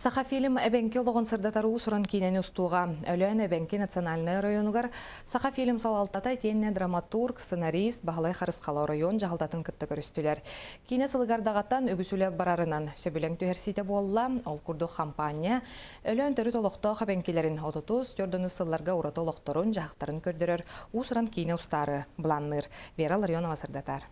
Саха фильм эбенки олоғын сырдатары усуран кейнен устуға. Өлен эбенки национальный районугар Саха фильм салалтата тенне драматург, сценарист, бағалай Харысқала район жағылдатын кітті көрістілер. Кейне сылығардағаттан үгісулі барарынан сөбілен түйерсейті болла, ол күрді кампания өлен түрі толықты қабенкелерін отутуз, түрдіні сылларға ұраты олықтырын жағықтарын көрдірер усуран кейне устары бұланныр. Верал районова сырдатар.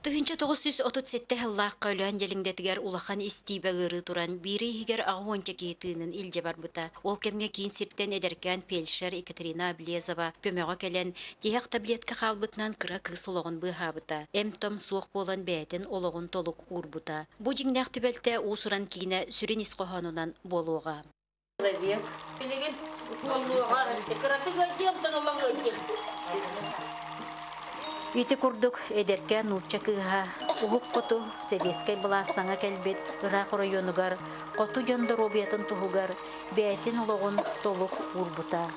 Тыгынча 937 хыллаққа өлән jelingдетігер улахан истибәгірі туран бири хигер ағуанча кейтінің илже бар бұта. Ол кемге кейін сирттен әдеркен пельшер Екатерина Аблезова көмеға кәлен дияқ таблетка қалбытынан кыра кыс олығын бұға бұта. Том суық болан бәйтін олығын толық ұр бұта. Бұ жиңнәқ түбәлті усуран кейіне сүрен исқоғанынан болуға. Үйті күрдік әдеркен ұлтча кыға, ұғық қоту, себескай бұласаңа кәлбет, ұрақ районығар, қоту жанды робиятын тұғығар, бәйтін олығын толық ұрбыта.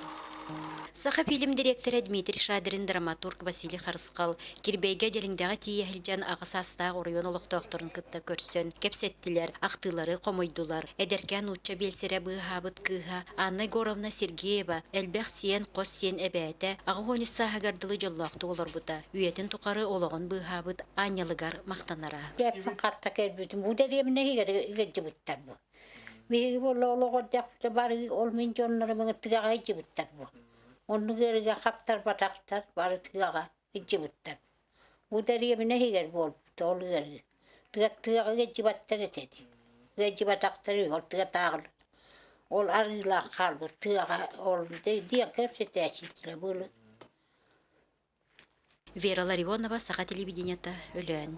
Саха фильм директоры Дмитрий Шадырин, драматург Василий Харысқал, кирбейге jelingдегі тиехілжан ағысастағы район олықтақтырын күтті көрсін, кепсеттілер, ақтылары қомойдулар, әдеркен ұтча белсері бұғабыт кыға, Анна Горовна Сергеева, әлбәқ сиен қос сиен әбәйті, ағуоны сағығардылы жоллақты олар бұта, үйетін тұқары олығын бұғабыт анялығар мақтанара. Кәпсін қатта кәрбетім, бұл дәреміне егер жібіттар бұл. Меге бұл олығыр дәпті бары ол мен жонлары мұңы тіғағай жібіттар бұл. Onu gerge kaptar bataktar barı tıgağa geçibittar. Bu deriyemine higer bol tolu gerge. Tıgağa geçibattar etedi. Geçibataktar yol tıga tağıl. Ol arıla kalbı tıgağa ol diye kepse teşitler böyle. Вера Ларионова, Саха телевидениета, Өлән.